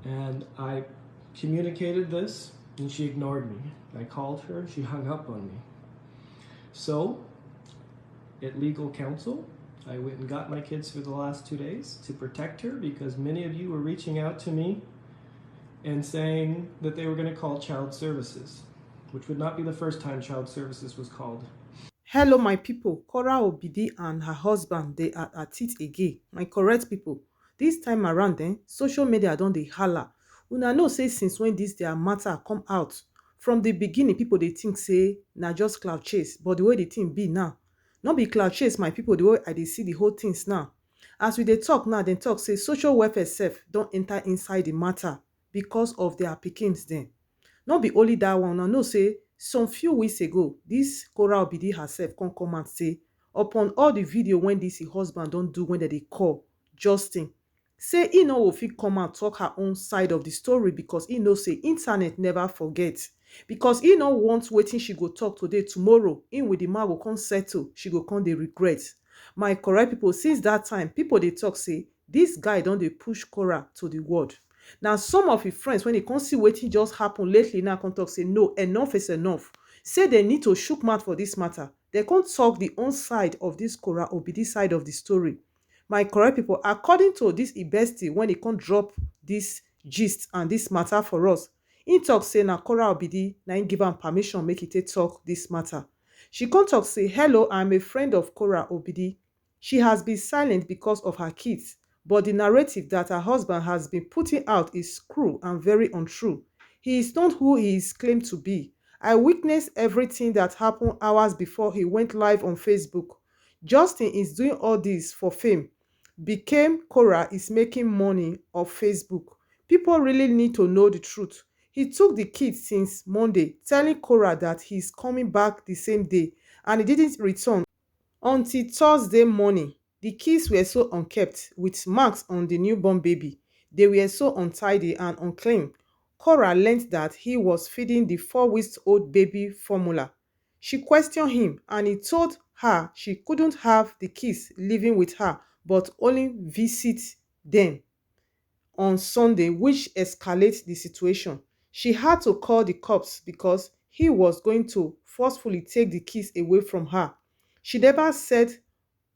And I communicated this and she ignored me. I called her, she hung up on me. So, at legal counsel, I went and got my kids for the last 2 days to protect her because many of you were reaching out to me and saying that they were going to call child services, which would not be the first time child services was called. Hello, my people. Korra Obidi and her husband, they are at it again. My correct people. This time around, social media don dey hala. Una know say since when this their matter come out, from the beginning, people they think say na just cloud chase, but the way the thing be now, not be cloud chase, my people. The way I dey see the whole things now. As we dey talk now, dem talk say social welfare sef don enter inside the matter because of their pikins dem. No be only that one. I know say some few weeks ago, this Korra Obidi herself come and say, upon all the video when this her husband don't do when they call Justin, say he no go fit come and talk her own side of the story because he know say internet never forget. Because he no want waiting she go talk today, tomorrow, in with the man go come settle, she go come dey regret. My correct people, since that time, people they talk say, this guy don't they push Korra to the world. Now some of his friends, when they come see wetin just happen lately, now come talk say no, enough is enough. Say they need to shook mouth for this matter. They can't talk the own side of this Korra Obidi side of the story. My correct people, according to this bestie, when he can't drop this gist and this matter for us, he talk say na Korra Obidi na him give am permission make it talk this matter. She can't talk say, hello, I'm a friend of Korra Obidi. She has been silent because of her kids. But the narrative that her husband has been putting out is cruel and very untrue. He is not who he is claimed to be. I witnessed everything that happened hours before he went live on Facebook. Justin is doing all this for fame. Became Korra is making money off Facebook. People really need to know the truth. He took the kids since Monday, telling Korra that he's coming back the same day, and he didn't return until Thursday morning. The kids were so unkept, with marks on the newborn baby. They were so untidy and unclean. Korra learned that he was feeding the 4-week-old baby formula. She questioned him and he told her she couldn't have the kids living with her but only visit them on Sunday, which escalated the situation. She had to call the cops because he was going to forcefully take the kids away from her. She never said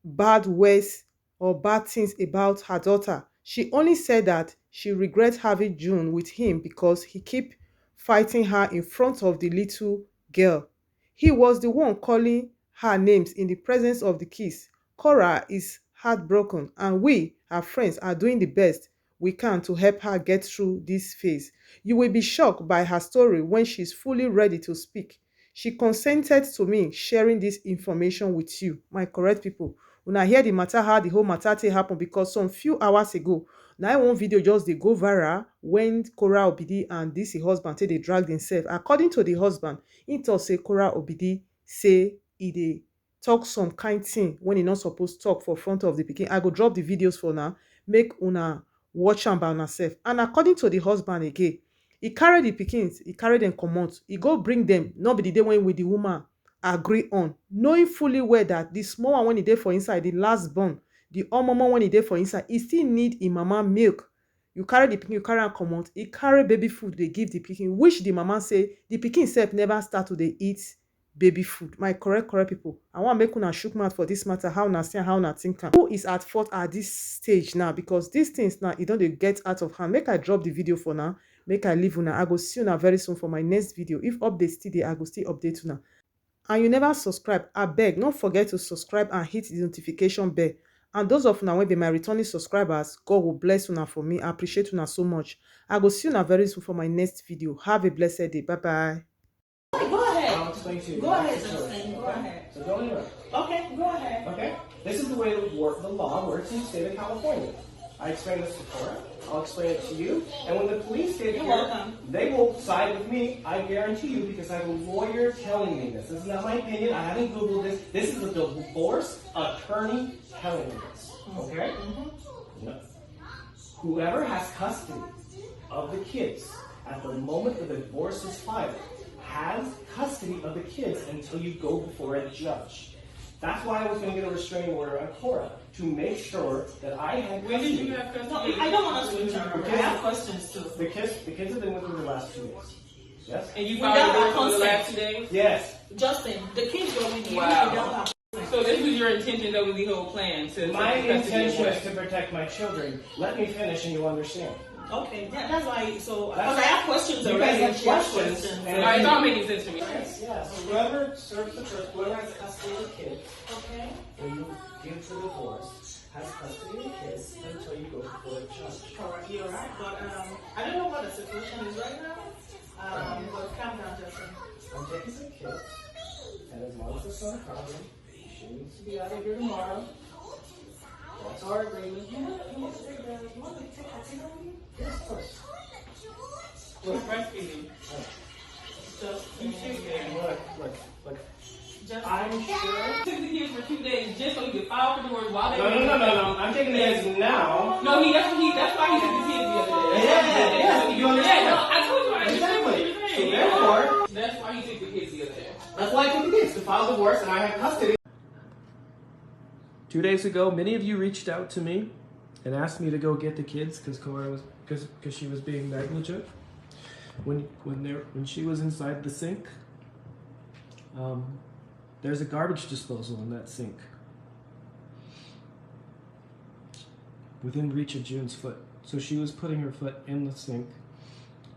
bad words or bad things about her daughter. She only said that she regrets having June with him because he kept fighting her in front of the little girl. He was the one calling her names in the presence of the kids. Korra is heartbroken and we, her friends, are doing the best we can to help her get through this phase. You will be shocked by her story when she's fully ready to speak. She consented to me sharing this information with you, my correct people. When I hear the matter, how the whole matter happen, because some few hours ago, now one video just they go viral when Korra Obidi and this husband say they drag themselves. According to the husband, he talk say Korra Obidi say they talk some kind thing when he not supposed to talk for front of the pikin. I go drop the videos for now, make una watch am by una sef. And according to the husband again, he carry the pikins, he carry them comot, he go bring them, not be the day when with the woman agree on, knowing fully well that the small one when he dey for inside, the last born, the omomo when he dey for inside, he still need him mama milk. You carry the pikin, you carry am comot, he carry baby food dey give the pikin, which the mama say the pikin sef never start to dey eat baby food. My correct people, I want make una shook mouth for this matter, how una see how una think am. Who is at fault at this stage now? Because these things now, e don dey get out of hand. Make I drop the video for now, make I leave una. I go see una very soon for my next video. If update still dey, I go still update una. And you never subscribe, abeg don't forget to subscribe and hit the notification bell. And those of una wey be my returning subscribers, God will bless una for me. I appreciate una so much. I go see una very soon for my next video. Have a blessed day. Bye bye. Go ahead. I'll explain to you. Go ahead, Justin. Go ahead. So go anywhere. Okay, go ahead. Okay? This is the way the law works in the state of California. I explained this to Korra. I'll explain it to you. And when the police get You're here, welcome. they will side with me. I guarantee you, because I have a lawyer telling me this. This is not my opinion. I haven't Googled this. This is a divorce attorney telling me this. Okay? No. Whoever has custody of the kids at the moment the divorce is filed has custody of the kids until you go before a judge. That's why I was going to get a restraining order on Korra, to make sure that I had When did custody. you have custody? I don't want us to interrupt. I have questions too. The kids have been with me the last 2 days. Yes? And you found out for the last 2 days? Yes. Justin, the kids were with you. Wow. You don't have. So this was your intention over the whole plan to My take custody intention of is to protect my children. Let me finish and you'll understand. Okay, that's why. So, That's- because I have questions You already. guys have She has questions. All right, it's all making sense to me. Yes, yes. Whoever serves the church, whoever has custody of the kids, Okay. when you give to divorce, has custody of the kids until you go before a judge. Correct. You're right. But I don't know what the situation is right now. But calm down, Justin. I'm taking some kids, and as long as it's not a problem, she needs to be out of here tomorrow. That's our agreement. You want to take Katina with you? Yes, of course. We're breastfeeding. Just You should be. Look. Just. I'm sure. Took the kids for 2 days just so he could file for divorce while they No. I'm taking the kids now. No, that's why he took the kids the other day. Yeah, you understand. Yeah, no, I told you I understand what you're Exactly. saying. So therefore, That's why he took the kids the other day. that's why I took the kids to file divorce, and I have custody. 2 days ago, many of you reached out to me and asked me to go get the kids because she was being negligent when she was inside the sink. There's a garbage disposal in that sink within reach of June's foot. So she was putting her foot in the sink,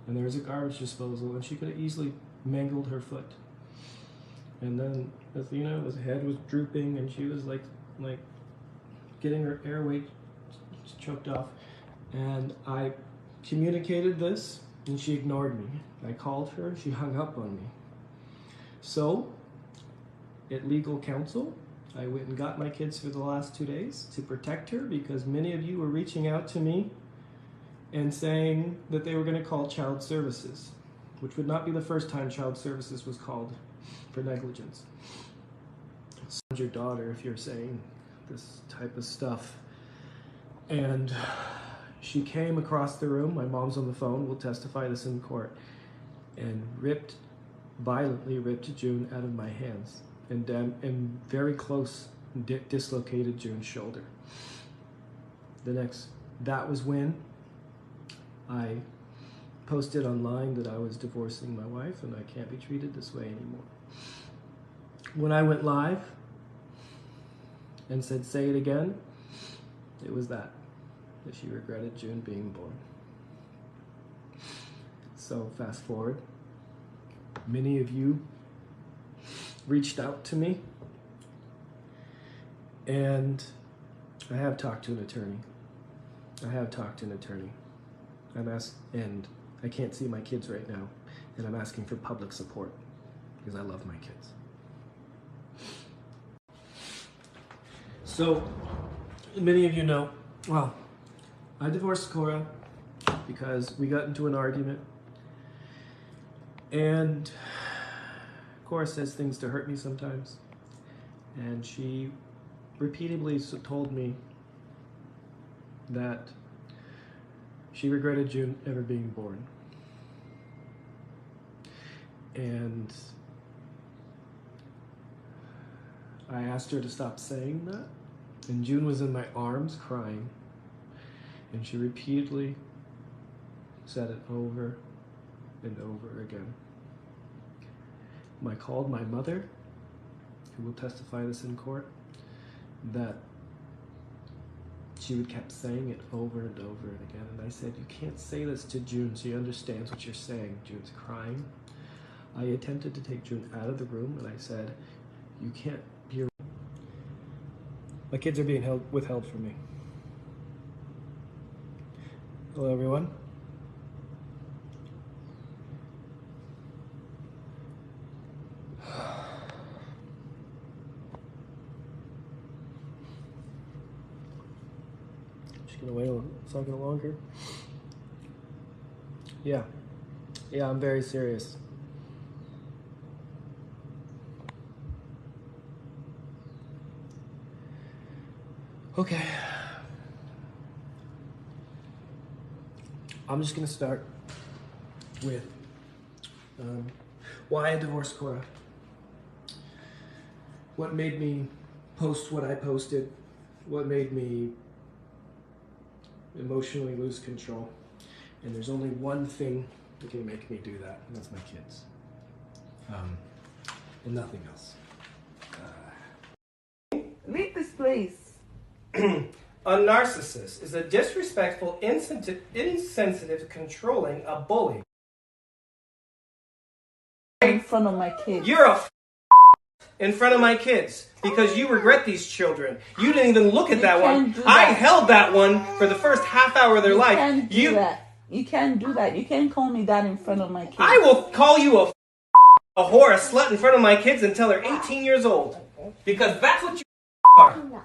and there was a garbage disposal, and she could have easily mangled her foot. And then Athena's head was drooping, and she was like getting her airway choked off. And I communicated this, and she ignored me. I called her, she hung up on me. So, at legal counsel, I went and got my kids for the last 2 days to protect her, because many of you were reaching out to me and saying that they were going to call child services, which would not be the first time child services was called for negligence. It's your daughter if you're saying this type of stuff. And she came across the room, my mom's on the phone, will testify this in court, and violently ripped June out of my hands, and very close dislocated June's shoulder. That was when I posted online that I was divorcing my wife and I can't be treated this way anymore. When I went live and said, say it again, it was that she regretted June being born. So fast forward, many of you reached out to me, and I have talked to an attorney. And I can't see my kids right now, and I'm asking for public support because I love my kids. So, many of you know, well, I divorced Korra because we got into an argument, and Korra says things to hurt me sometimes, and she repeatedly told me that she regretted June ever being born. And I asked her to stop saying that, and June was in my arms crying, and she repeatedly said it over and over again. I called my mother, who will testify this in court, that she would kept saying it over and over and again. And I said, you can't say this to June. She understands what you're saying. June's crying. I attempted to take June out of the room, and I said, you can't be around. My kids are being withheld from me. Hello, everyone. Just gonna wait a second longer. Yeah, I'm very serious. Okay. I'm just gonna start with why I divorced Korra. What made me post what I posted, what made me emotionally lose control. And there's only one thing that can make me do that, and that's my kids. And nothing else. Leave this place. A narcissist is a disrespectful, insensitive, controlling, a bully. In front of my kids. You're a in front of my kids because you regret these children. You didn't even look at that one. I held that one for the first half hour of their life. Can't do that. You can't do that. You can't call me that in front of my kids. I will call you a whore, a slut in front of my kids until they're 18 years old. Because that's what you are.